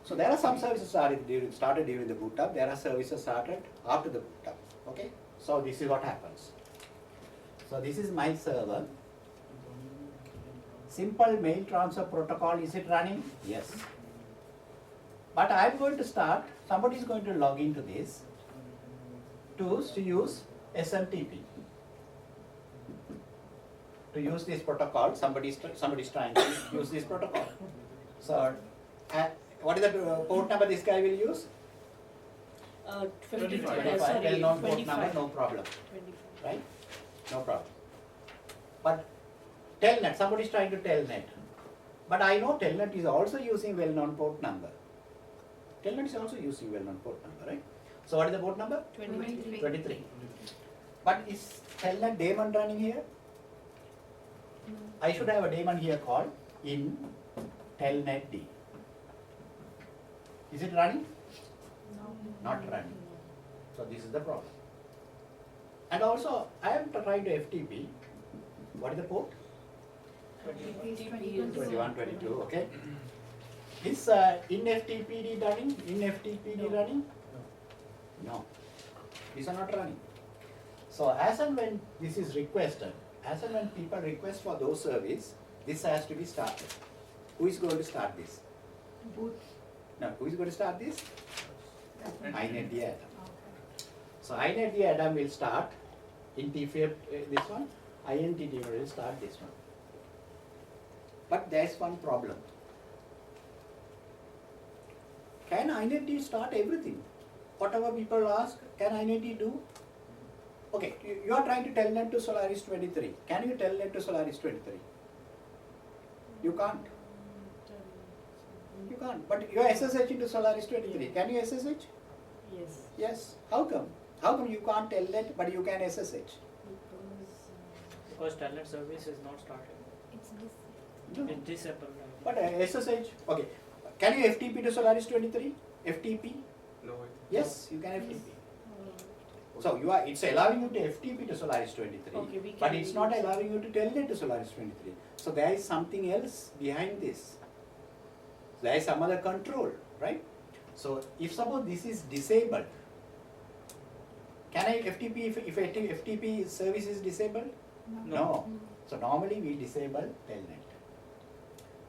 So there are some services started during the boot up. There are services started after the boot up. Okay. So this is what happens. So this is my server. Simple mail transfer protocol, is it running? Yes. But I'm going to start, somebody is going to log into this to use SMTP. To use this protocol, somebody's trying to use this protocol. So, what is the port number this guy will use? 25. Sorry, well-known port number, no problem. 25. Right? No problem. But Telnet, somebody is trying to Telnet. But I know Telnet is also using well-known port number. Telnet is also using well-known port number, right? So what is the port number? 23. 23. But is Telnet daemon running here? I should have a daemon here called in Telnet D. Is it running? No. Not running. So this is the problem. And also I am trying to FTP. What is the port? 21, 22, okay. Is in FTPD running? In FTPD running? No. These are not running. So as and when this is requested, as and when people request for those service, this has to be started. Who is going to start this? Boot. No, who is going to start this? INetD Adam. Okay. So INetD Adam will start in TFF this one, INTD will start this one. But there is one problem. Can INetD start everything? Whatever people ask, can INetD do? Okay, you are trying to Telnet to Solaris 23. Can you Telnet to Solaris 23? You can't. You can't. But you are SSH into Solaris 23. Can you SSH? Yes. Yes. How come? How come you can't Telnet but you can SSH? Because Telnet service is not started. It's this. No. It's disabled. But SSH, okay. Can you FTP to Solaris 23? FTP? No. Yes, you can FTP. So it's allowing you to FTP to Solaris 23, Okay, we but can it's not use- allowing you to Telnet to Solaris 23. So there is something else behind this. There is some other control, right? So if suppose this is disabled, can I FTP if FTP service is disabled? No. So normally we disable Telnet.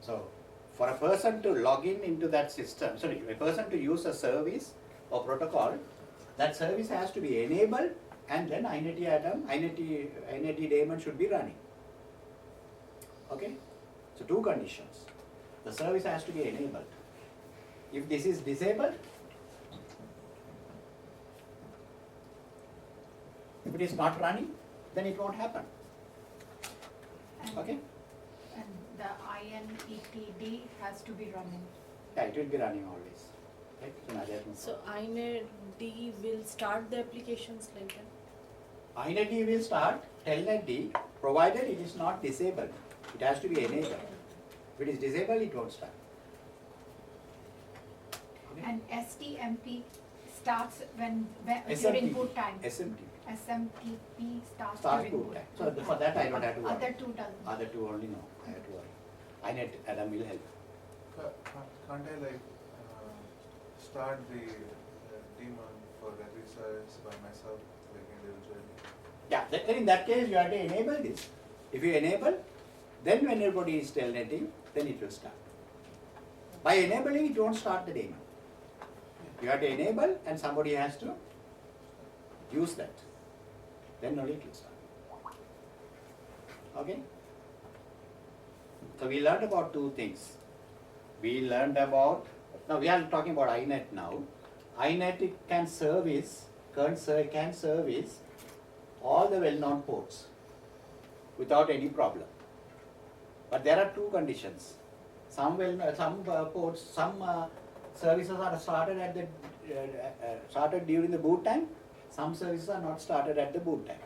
So for a person to log in into that system, sorry, a person to use a service or protocol, that service has to be enabled and then INetD Adam, INetD daemon should be running. Okay? So two conditions. The service has to be enabled. If this is disabled, if it is not running, then it won't happen. Okay? And the INetD has to be running. Yeah, it will be running always. Right? So now there's no So INetD will start the applications like that? INetD will start Telnet provided it is not disabled. It has to be enabled. If it is disabled, it won't start. Okay? And STMP starts when during SMTP. boot time. SMTP. SMTP starts Starts during boot time. So for that I don't have to worry. Other two doesn't. Other two only no. I have to worry. INet Adam will help. Can't I start the daemon for every service by myself, like individually? Yeah, then in that case you have to enable this. If you enable, then when everybody is telnetting, then it will start. By enabling, it won't start the daemon. You have to enable and somebody has to use that. Then only it will start. Okay? So we learned about two things. We learned about, now we are talking about INET now. INET it can service all the well-known ports without any problem. But there are two conditions. Some ports, some services are started started during the boot time. Some services are not started at the boot time.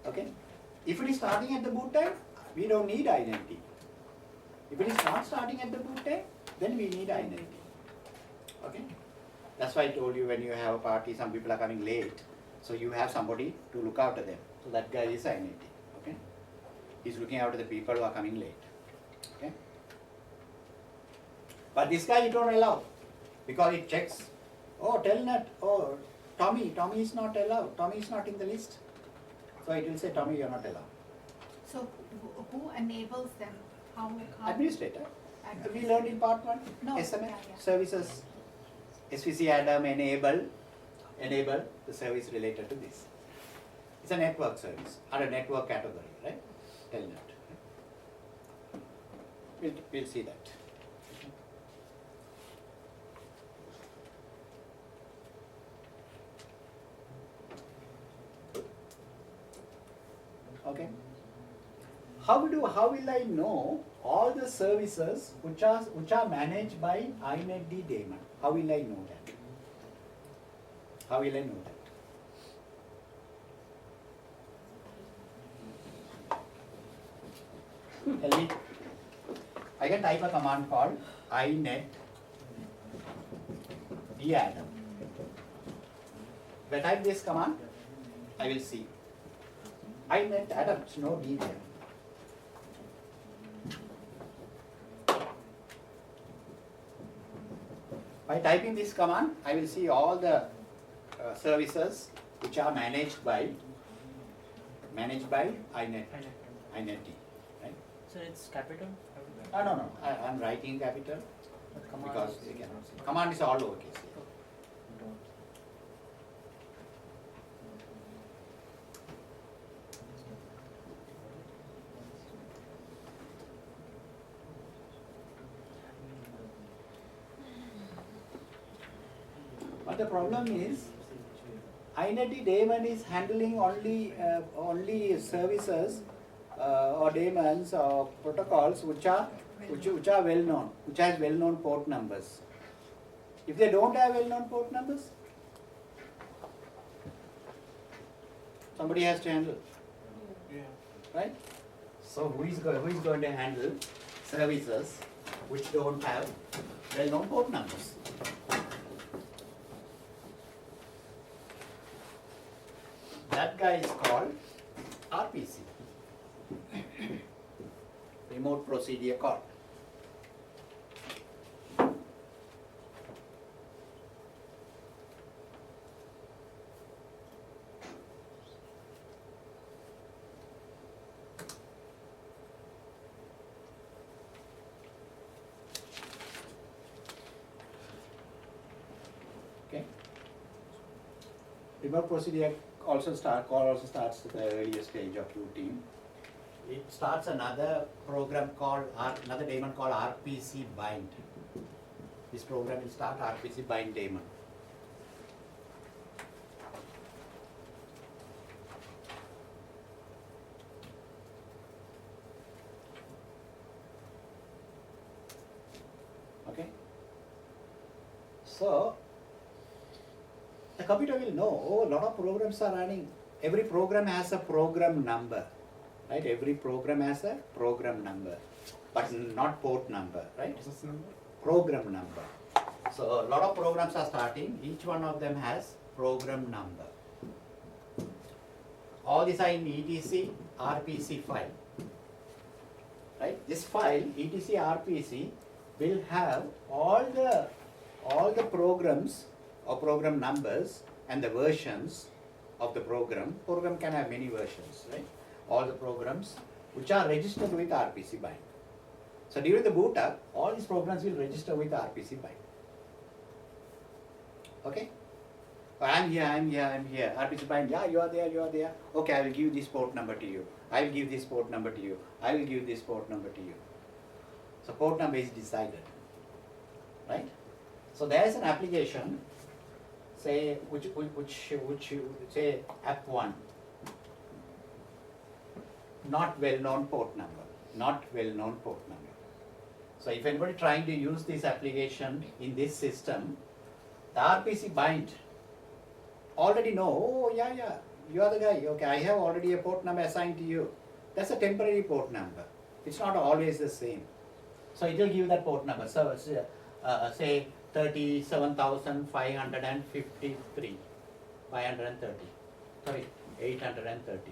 Okay? If it is starting at the boot time, we don't need INetD. If it is not starting at the boot time, then we need INetD. Okay? That's why I told you when you have a party, some people are coming late. So you have somebody to look after them. So that guy is INetD. Okay? He's looking after the people who are coming late. Okay? But this guy you don't allow, because it checks, oh, Telnet, oh, Tommy is not allowed, Tommy is not in the list. So it will say, Tommy, you are not allowed. So who enables them? How? Administrator. We Administrator. learned in part 1, No, SMA, yeah. services, SVC Adam enable the service related to this. It's a network service, or a network category, right? Telnet. We'll see that. Okay. How will I know all the services which are managed by INetD daemon? How will I know that? How will I know that? Tell me. I can type a command called INetD Adam. If I type this command, I will see. INetD Adam, no D there. By typing this command, I will see all the services which are managed by INetD, right? So it's capital? No, I am writing capital But command because is- you cannot see. Command is all lowercase. But the problem is, INetD daemon is handling only services or daemons or protocols which are well known, which has well known port numbers. If they don't have well known port numbers, somebody has to handle, Yeah. right? So who is going to handle services which don't have well known port numbers? That guy is called RPC, Remote Procedure Call. Okay. Remote procedure also starts at the earlier stage of routine. It starts another program called another daemon called RPC bind. This program will start RPC bind daemon. Okay. So the computer will know, oh, a lot of programs are running. Every program has a program number, right? Every program has a program number, but not port number, right? What's this number? Program number. So a lot of programs are starting. Each one of them has program number. All these are in etc RPC file, right? This file etc RPC will have all the programs or program numbers and the versions of the program. Program can have many versions, right? All the programs which are registered with RPC bind. So during the boot up, all these programs will register with RPC bind. Okay? I'm here, RPC bind, yeah, you are there. Okay, I will give this port number to you. I will give this port number to you. I will give this port number to you. So port number is decided, right? So there is an application, say, which say app 1, not well-known port number. So if anybody trying to use this application in this system, the RPC bind already know, oh yeah, you are the guy, okay, I have already a port number assigned to you. That's a temporary port number. It's not always the same. So it will give that port number. So say 37,553, 830.